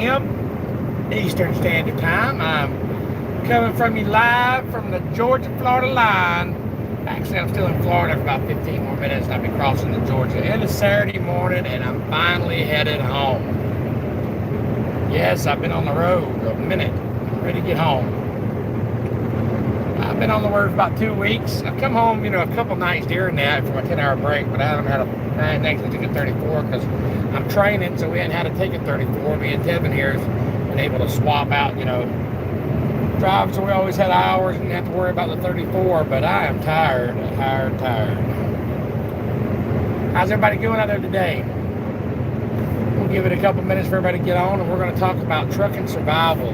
p.m. Eastern Standard Time. I'm coming from you live from the Georgia-Florida line. Actually, I'm still in Florida for about 15 more minutes, and I'll be crossing to Georgia. And it's Saturday morning, and I'm finally headed home. Yes, I've been on the road a minute. I'm ready to get home. I've been on the road for about 2 weeks. I've come home, a couple nights during that for my 10-hour break, but I haven't actually took a 34 because I'm training, so we hadn't had to take a 34. Me and Tevin here has been able to swap out, drive, so we always had hours and didn't have to worry about the 34, but I am tired. How's everybody doing out there today? We'll give it a couple minutes for everybody to get on, and we're going to talk about trucking survival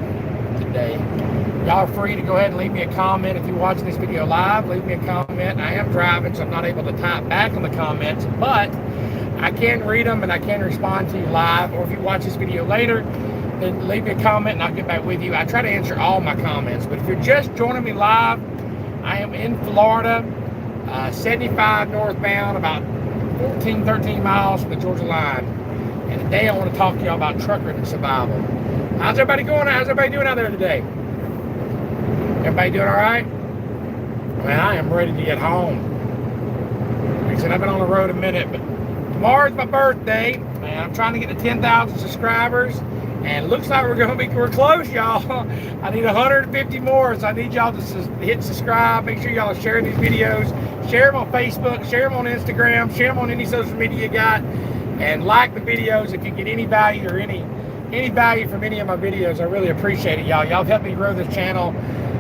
today. Y'all are free to go ahead and leave me a comment. If you're watching this video live, leave me a comment. I am driving, so I'm not able to type back on the comments, but I can read them and I can respond to you live. Or if you watch this video later, then leave me a comment and I'll get back with you. I try to answer all my comments, but if you're just joining me live, I am in Florida, 75 northbound, about 13 miles from the Georgia line. And today I want to talk to y'all about trucking survival. How's everybody going? How's everybody doing out there today? Everybody doing all right? Man, I am ready to get home. Like I said, I've been on the road a minute, but tomorrow's my birthday, and I'm trying to get to 10,000 subscribers, and it looks like we're close, y'all. I need 150 more, so I need y'all to hit subscribe. Make sure y'all share these videos. Share them on Facebook, share them on Instagram, share them on any social media you got, and like the videos if you get any value or any value from any of my videos. I really appreciate it, y'all. Y'all help me grow this channel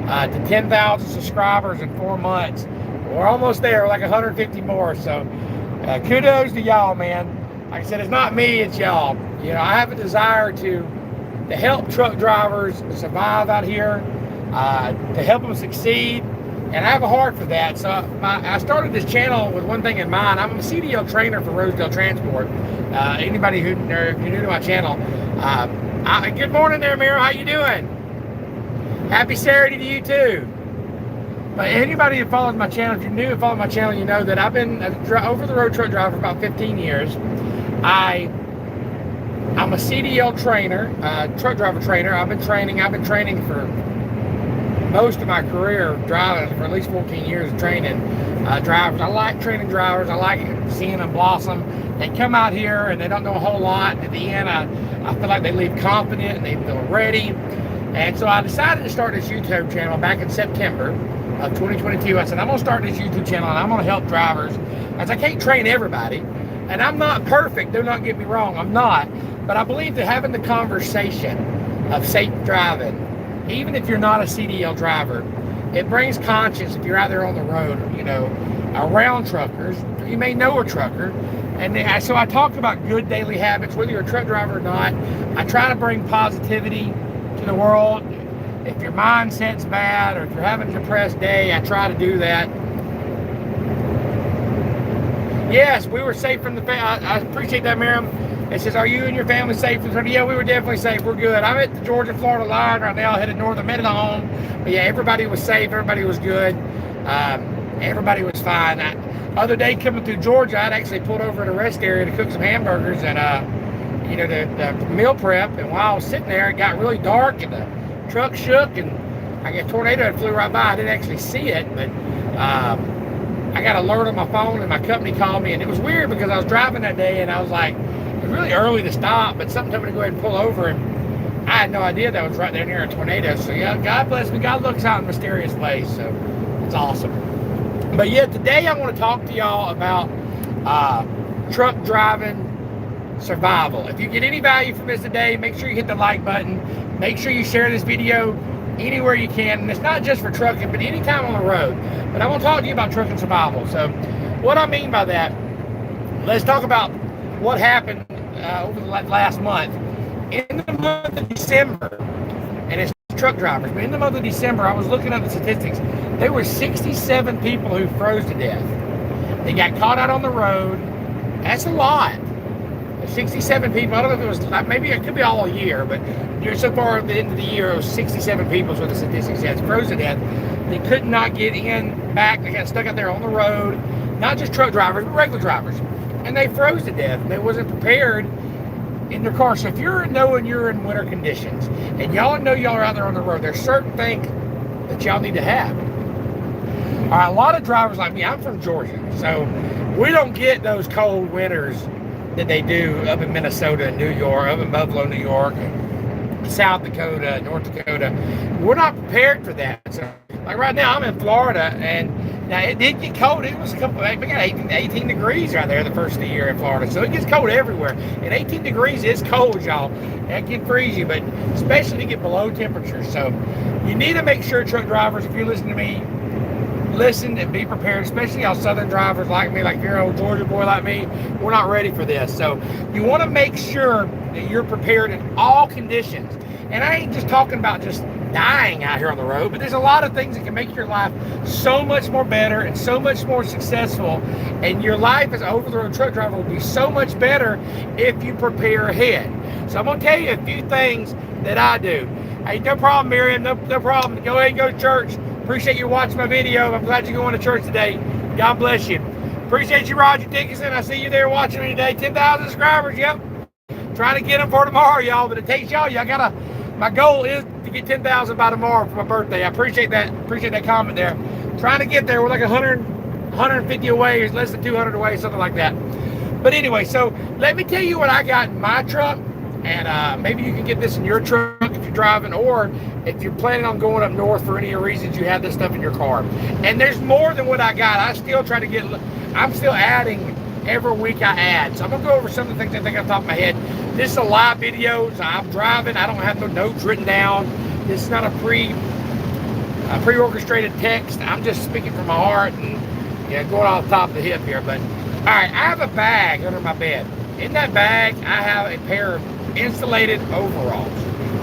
to 10,000 subscribers in 4 months. We're almost there, like 150 more. So kudos to y'all, man. Like I said, it's not me, it's y'all. I have a desire to help truck drivers survive out here, to help them succeed, and I have a heart for that. So I started this channel with one thing in mind. I'm a CDL trainer for Rosedale Transport. Anybody who's new to my channel, good morning there, Mira. How you doing? Happy Saturday to you too. But anybody who follows my channel, if you're new to follow my channel, you know that I've been an over-the-road truck driver for about 15 years. I'm a CDL trainer, truck driver trainer. I've been training for most of my career, driving for at least 14 years of training drivers. I like training drivers. I like seeing them blossom. They come out here and they don't know a whole lot. At the end, I feel like they leave confident and they feel ready. And so I decided to start this YouTube channel back in September of 2022. I said, I'm going to start this YouTube channel and I'm going to help drivers, as I can't train everybody. And I'm not perfect, do not get me wrong, I'm not. But I believe that having the conversation of safe driving, even if you're not a CDL driver, it brings conscience if you're out there on the road, around truckers. You may know a trucker. And so I talk about good daily habits, whether you're a truck driver or not. I try to bring positivity to the world. If your mindset's bad or if you're having a depressed day, I try to do that. Yes, we were safe from the family. I appreciate that, Miriam. It says, are you and your family safe? Yeah, we were definitely safe. We're good. I'm at the Georgia-Florida line right now, headed north. I'm headed home. But yeah, everybody was safe. Everybody was good. Everybody was fine. Other day coming through Georgia, I'd actually pulled over at a rest area to cook some hamburgers and, the meal prep. And while I was sitting there, it got really dark and the truck shook and I got a tornado that flew right by. I didn't actually see it, but I got an alert on my phone and my company called me. And it was weird because I was driving that day and I was like, it was really early to stop, but something told me to go ahead and pull over. And I had no idea that was right there near a tornado. So yeah, God bless me. God looks out in mysterious ways. So it's awesome. But yeah, today I want to talk to y'all about truck driving survival. If you get any value from this today, make sure you hit the like button. Make sure you share this video anywhere you can. And it's not just for trucking, but anytime on the road. But I want to talk to you about trucking survival. So what I mean by that, let's talk about what happened over the last month. In the month of December, and it's truck drivers, but in the month of December, I was looking at the statistics. There were 67 people who froze to death. They got caught out on the road. That's a lot. 67 people. I don't know if it was, maybe it could be all year, but so far at the end of the year, it was 67 people is what the statistics said. Froze to death. They could not get back. They got stuck out there on the road. Not just truck drivers, but regular drivers. And they froze to death. They wasn't prepared. in their car. So if you're knowing you're in winter conditions and y'all know y'all are out there on the road, there's certain things that y'all need to have. All right, a lot of drivers like me, I'm from Georgia, so we don't get those cold winters that they do up in Minnesota and New York, up in Buffalo, New York, South Dakota, North Dakota. We're not prepared for that. So, like right now, I'm in Florida, and now it did get cold. It was we got 18 degrees right there the first of the year in Florida. So it gets cold everywhere. And 18 degrees is cold, y'all. That can freeze you, but especially to get below temperature. So you need to make sure, truck drivers, if you're listening to me, listen and be prepared, especially y'all southern drivers like me, like you're an old Georgia boy like me. We're not ready for this. So you want to make sure that you're prepared in all conditions. And I ain't just talking about just dying out here on the road, but there's a lot of things that can make your life so much more better and so much more successful. And your life as an over-the-road truck driver will be so much better if you prepare ahead. So I'm going to tell you a few things that I do. Hey, no problem, Miriam. No problem. Go ahead and go to church. Appreciate you watching my video. I'm glad you're going to church today. God bless you. Appreciate you, Roger Dickinson. I see you there watching me today. 10,000 subscribers. Yep. Trying to get them for tomorrow, y'all. But it takes y'all. My goal is to get 10,000 by tomorrow for my birthday. I appreciate that. Appreciate that comment there. Trying to get there. We're like 150 away, or less than 200 away, something like that. But anyway, so let me tell you what I got in my truck. And maybe you can get this in your truck if you're driving, or if you're planning on going up north for any reasons, you have this stuff in your car. And there's more than what I got. I still try to get, I'm still adding every week I add. So I'm going to go over some of the things I think off the top of my head. This is a live video, so I'm driving. I don't have no notes written down. This is not a pre-orchestrated text. I'm just speaking from my heart and going off the top of the hip here. But all right, I have a bag under my bed. In that bag, I have a pair of insulated overalls.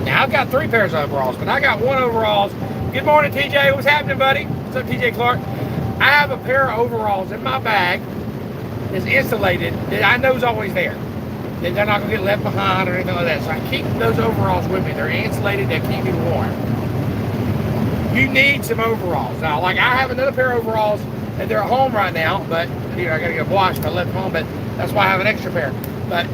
Now I've got 3 pairs of overalls, but I got 1 overalls. Good morning, TJ. What's happening, buddy? What's up, TJ Clark? I have a pair of overalls in my bag that's insulated that I know is always there. That they're not gonna get left behind or anything like that. So I keep those overalls with me. They're insulated, they keep me warm. You need some overalls. Now, like I have another pair of overalls and they're at home right now, but I gotta get washed. I left them home, but that's why I have an extra pair. But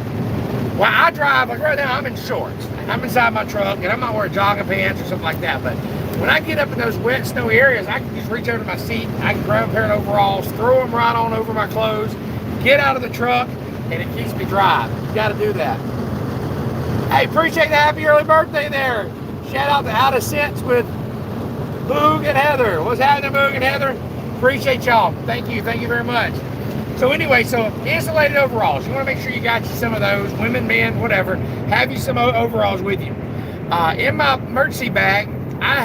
when I drive, like right now, I'm in shorts. I'm inside my truck, and I'm not wearing jogging pants or something like that. But when I get up in those wet, snowy areas, I can just reach over to my seat. I can grab a pair of overalls, throw them right on over my clothes, get out of the truck, and it keeps me dry. You got to do that. Hey, appreciate the happy early birthday there. Shout out to Out of Sense with Boog and Heather. What's happening, Boog and Heather? Appreciate y'all. Thank you. Thank you very much. So anyway, so insulated overalls. You want to make sure you got you some of those. Women, men, whatever. Have you some overalls with you. In my emergency bag, I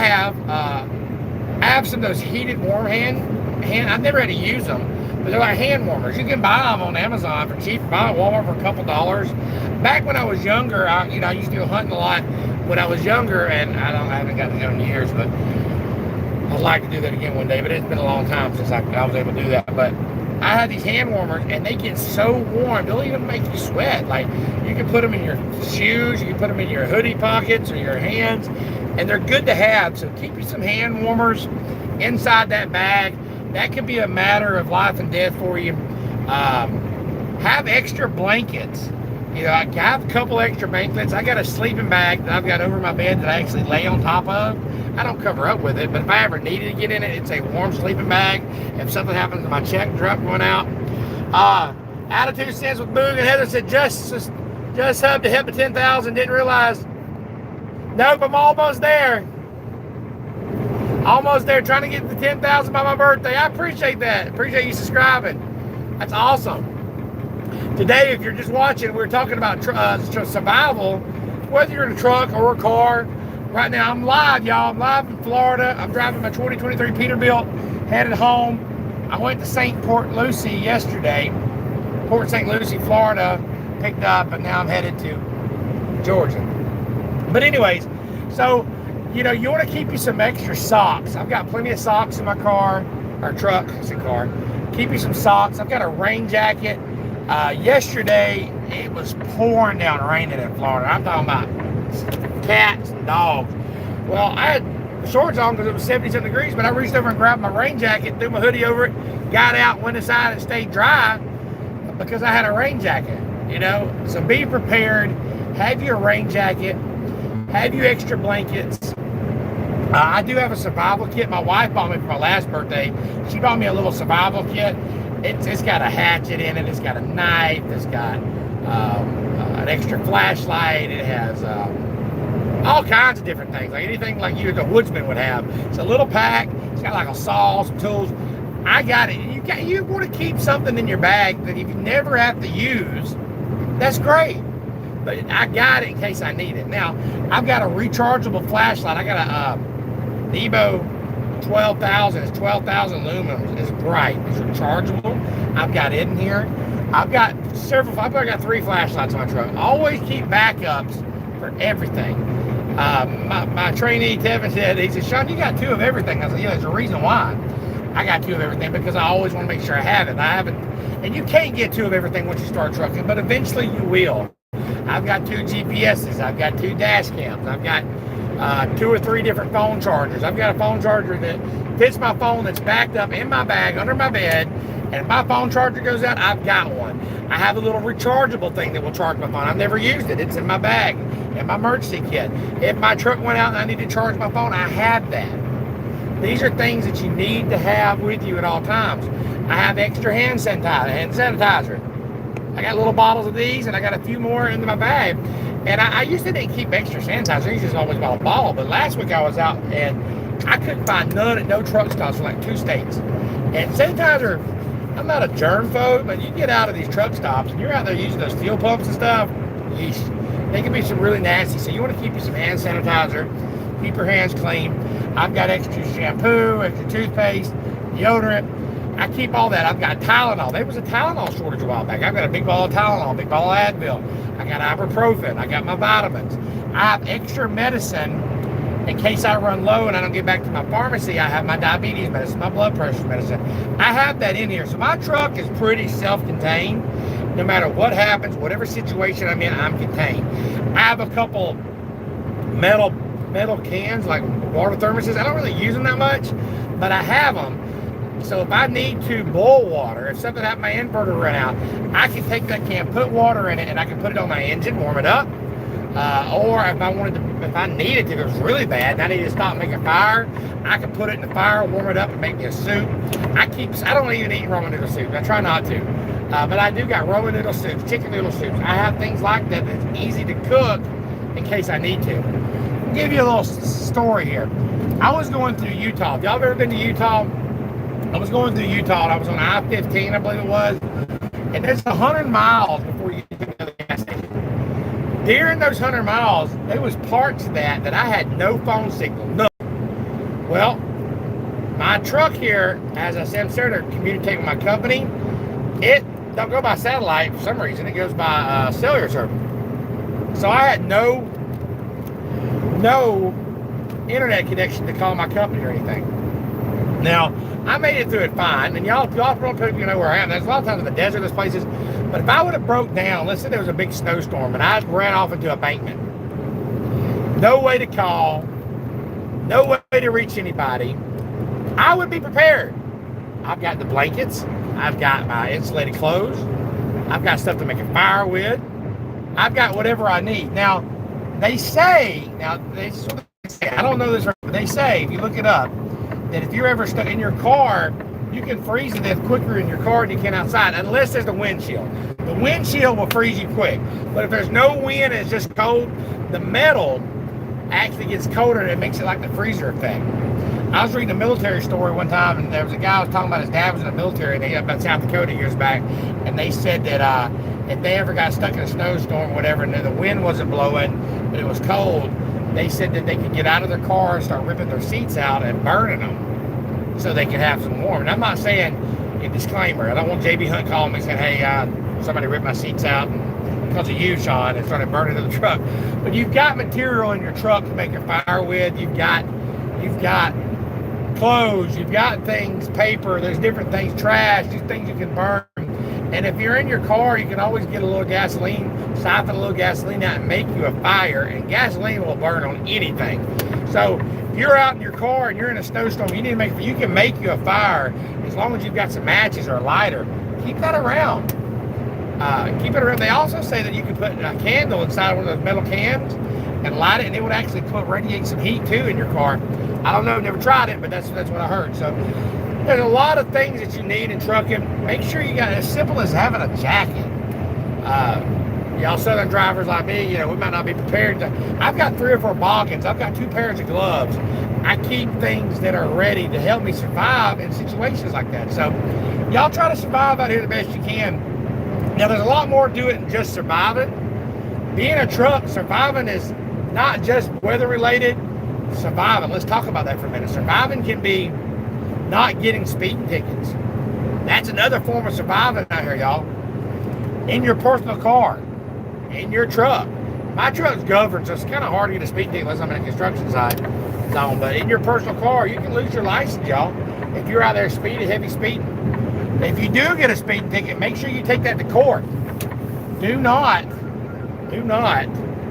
have some of those heated warm hand. I've never had to use them, but they're like hand warmers. You can buy them on Amazon for cheap. Buy them at Walmart for a couple dollars. Back when I was younger, I used to go hunting a lot when I was younger, and I haven't gotten to go in years, but I'd like to do that again one day. But it's been a long time since I was able to do that. But I have these hand warmers, and they get so warm, they'll even make you sweat. Like, you can put them in your shoes, you can put them in your hoodie pockets or your hands, and they're good to have. So keep you some hand warmers inside that bag. That could be a matter of life and death for you. Have extra blankets. I have a couple extra blankets. I got a sleeping bag that I've got over my bed that I actually lay on top of. I don't cover up with it, but if I ever needed to get in it, it's a warm sleeping bag. If something happens to my check truck going out. Attitude Sense with Boog and Heather said, just hubbed to hit the 10,000. Didn't realize. Nope, I'm almost there. Almost there, trying to get to 10,000 by my birthday. I appreciate that. Appreciate you subscribing. That's awesome. Today, if you're just watching, we're talking about survival, whether you're in a truck or a car. Right now, I'm live, y'all. I'm live in Florida. I'm driving my 2023 Peterbilt, headed home. I went to Port St. Lucie yesterday. Port St. Lucie, Florida, picked up, and now I'm headed to Georgia. But anyways, so, you want to keep you some extra socks. I've got plenty of socks in my car, or truck, it's a car. Keep you some socks. I've got a rain jacket. Yesterday, it was pouring down raining in Florida. I'm talking about cats and dogs. Well, I had shorts on because it was 77 degrees, but I reached over and grabbed my rain jacket, threw my hoodie over it, got out, went inside and stayed dry because I had a rain jacket, So be prepared. have you a rain jacket, have you extra blankets. I do have a survival kit. My wife bought me for my last birthday. She bought me a little survival kit. It's got a hatchet in it. It's got a knife. It's got an extra flashlight. It has all kinds of different things, like anything like you as a woodsman would have. It's a little pack. It's got like a saw, some tools. I got it. You want to keep something in your bag that if you never have to use, that's great. But I got it in case I need it. Now, I've got a rechargeable flashlight. I got a Nebo 12,000. It's 12,000 lumens. It's bright. It's rechargeable. I've got it in here. I've got 3 flashlights on my truck. Always keep backups for everything. My trainee, Tevin, he said, Sean, you got 2 of everything. I said, yeah, there's a reason why. I got 2 of everything because I always want to make sure I have it. I haven't, and you can't get 2 of everything once you start trucking, but eventually you will. I've got 2 GPSs. I've got 2 dash cams. I've got 2 or 3 different phone chargers. I've got a phone charger that fits my phone that's backed up in my bag under my bed. And if my phone charger goes out, I've got one. I have a little rechargeable thing that will charge my phone. I've never used it. It's in my bag, in my emergency kit. If my truck went out and I need to charge my phone, I have that. These are things that you need to have with you at all times. I have extra hand sanitizer. I got little bottles of these, and I got a few more in my bag. And I used to didn't keep extra sanitizer. I used to just always buy a bottle. But last week I was out, and I couldn't find none at no truck stops for like 2 states. And sanitizer, I'm not a germphobe, but you get out of these truck stops, and you're out there using those fuel pumps and stuff, yeesh, they can be some really nasty. So you want to keep you some hand sanitizer, keep your hands clean. I've got extra shampoo, extra toothpaste, deodorant. I keep all that. I've got Tylenol. There was a Tylenol shortage a while back. I've got a big ball of Tylenol, a big ball of Advil. I got ibuprofen. I got my vitamins. I have extra medicine in case I run low and I don't get back to my pharmacy. I have my diabetes medicine, my blood pressure medicine. I have that in here. So my truck is pretty self-contained. No matter what happens, whatever situation I'm in, I'm contained. I have a couple metal cans, like water thermoses. I don't really use them that much, but I have them. So if I need to boil water, if something happened, my inverter ran out, I can take that can, put water in it, and I can put it on my engine, warm it up. Or if I needed to, if it was really bad and I needed to stop making fire, I can put it in the fire, warm it up, and make me a soup. I don't even eat ramen noodle soup. I try not to. But I do got ramen noodle soups, chicken noodle soups. I have things like that that's easy to cook in case I need to. I'll give you a little story here. I was going through Utah. Have y'all ever been to Utah? I was going through Utah, and I was on I-15, I believe it was, and there's 100 miles before you get to the gas station. During those 100 miles, there was parts of that I had no phone signal, none. Well, my truck here, as I said, I'm starting to communicate with my company. It don't go by satellite for some reason. It goes by cellular service. So I had no internet connection to call my company or anything. Now, I made it through it fine, and y'all probably know where I am. There's a lot of times in the desert, there's places, but if I would have broke down, let's say there was a big snowstorm, and I ran off into a embankment, no way to call, no way to reach anybody, I would be prepared. I've got the blankets, I've got my insulated clothes, I've got stuff to make a fire with, I've got whatever I need. Now, they say, I don't know this, but they say, if you look it up, that if you're ever stuck in your car, you can freeze to death quicker in your car than you can outside, unless there's a windshield. The windshield will freeze you quick. But if there's no wind and it's just cold, the metal actually gets colder and it makes it like the freezer effect. I was reading a military story one time, and there was a guy who was talking about his dad was in the military, and he was about South Dakota years back, and they said that if they ever got stuck in a snowstorm or whatever, and the wind wasn't blowing, but it was cold, they said that they could get out of their car and start ripping their seats out and burning them so they could have some warm. And I'm not saying, a disclaimer, I don't want JB Hunt calling me saying, hey, somebody ripped my seats out because of you, Sean, and started burning to the truck. But you've got material in your truck to make your fire with. You've got clothes, you've got things, paper, there's different things, trash, these things you can burn. And if you're in your car, you can always get a little gasoline, siphon a little gasoline out and make you a fire, and gasoline will burn on anything. So if you're out in your car and you're in a snowstorm, you can make you a fire as long as you've got some matches or a lighter. Keep that around. Keep it around. They also say that you can put a candle inside one of those metal cans and light it, and it would actually radiate some heat too in your car. I don't know, never tried it, but that's what I heard. So there's a lot of things that you need in trucking. Make sure you got, as simple as having a jacket. Y'all Southern drivers like me, we might not be prepared. I've got 3 or 4 boggins. I've got 2 pairs of gloves. I keep things that are ready to help me survive in situations like that. So y'all try to survive out here the best you can. Now, there's a lot more to it than just surviving. Being a truck, surviving is not just weather related. Surviving, let's talk about that for a minute. Surviving can be not getting speeding tickets. That's another form of surviving out here, y'all. In your personal car, in your truck. My truck's governed, so it's kind of hard to get a speeding ticket unless I'm in a construction site zone. But in your personal car, you can lose your license, y'all, if you're out there speeding, heavy speeding. If you do get a speeding ticket, make sure you take that to court. Do not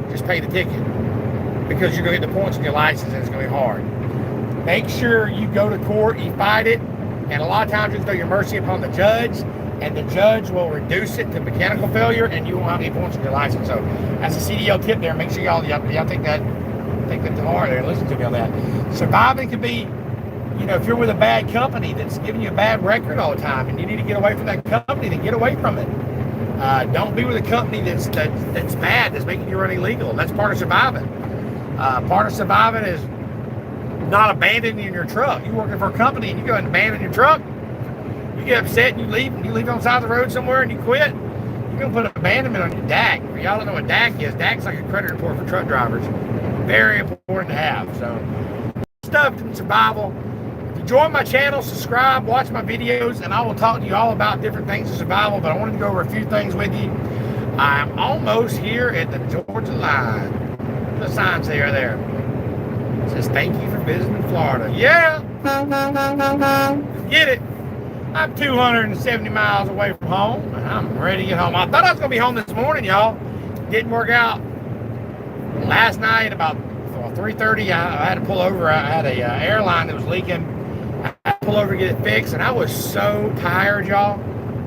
just pay the ticket, because you're going to get the points on your license and it's going to be hard. Make sure you go to court, you fight it, and a lot of times you can throw your mercy upon the judge, and the judge will reduce it to mechanical failure, and you won't have any points on your license. So that's a CDL tip there. Make sure y'all take that to heart there and listen to me on that. Surviving could be, if you're with a bad company that's giving you a bad record all the time, and you need to get away from that company, then get away from it. Don't be with a company that's bad, that's making you run illegal. That's part of surviving. Part of surviving is not abandoning your truck. You're working for a company and you go and abandon your truck. You get upset and you leave on the side of the road somewhere and you quit. You're going to put an abandonment on your DAC. If y'all don't know what DAC is, DAC's like a credit report for truck drivers. Very important to have. So, stuff in survival. If you join my channel, subscribe, watch my videos, and I will talk to you all about different things in survival, but I wanted to go over a few things with you. I'm almost here at the Georgia line. The sign say there. It says, thank you for visiting Florida. Yeah! Get it. I'm 270 miles away from home, and I'm ready to get home. I thought I was going to be home this morning, y'all. Didn't work out. Last night, about 3:30, I had to pull over. I had a airline that was leaking. I had to pull over to get it fixed, and I was so tired, y'all.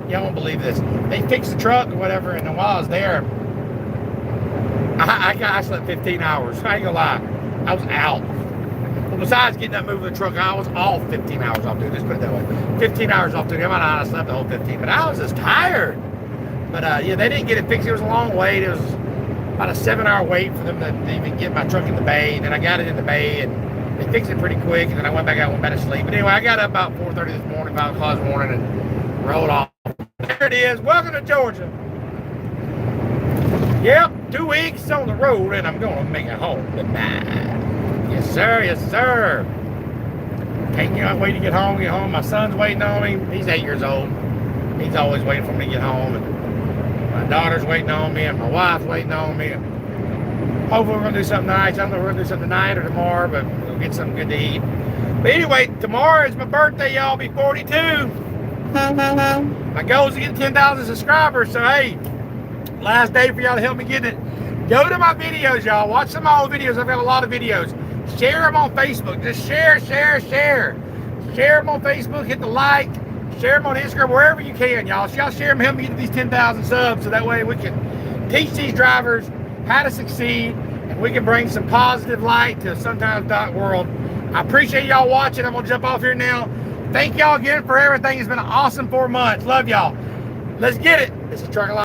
Y'all won't believe this. They fixed the truck or whatever, and while I was there, I slept 15 hours. I ain't gonna lie. I was out. Well, besides getting up moving the truck, I was off 15 hours off, dude. Let's put it that way. 15 hours off, dude. I slept the whole 15, but I was just tired. But yeah, they didn't get it fixed. It was a long wait. It was about a 7-hour wait for them to even get my truck in the bay. And then I got it in the bay, and they fixed it pretty quick. And then I went back out and went back to sleep. But anyway, I got up about 4:30 this morning, 5 o'clock this morning, and rolled off. There it is. Welcome to Georgia. Yep, 2 weeks on the road, and I'm going to make it home tonight. Yes, sir. Yes, sir. Can't wait to get home. My son's waiting on me. He's 8 years old. He's always waiting for me to get home. And my daughter's waiting on me, and my wife's waiting on me. And hopefully we're going to do something nice. I don't know if we're going to do something tonight or tomorrow, but we'll get something good to eat. But anyway, tomorrow is my birthday, y'all. I'll be 42. My goal is to get 10,000 subscribers, so hey, last day for y'all to help me get it. Go to my videos, y'all. Watch some of my videos. I've got a lot of videos. Share them on Facebook. Just share. Share them on Facebook. Hit the like. Share them on Instagram, wherever you can, y'all. So y'all share them, help me get to these 10,000 subs, so that way we can teach these drivers how to succeed, and we can bring some positive light to sometimes dark world. I appreciate y'all watching. I'm going to jump off here now. Thank y'all again for everything. It's been an awesome 4 months. Love y'all. Let's get it. This is Trucking Life.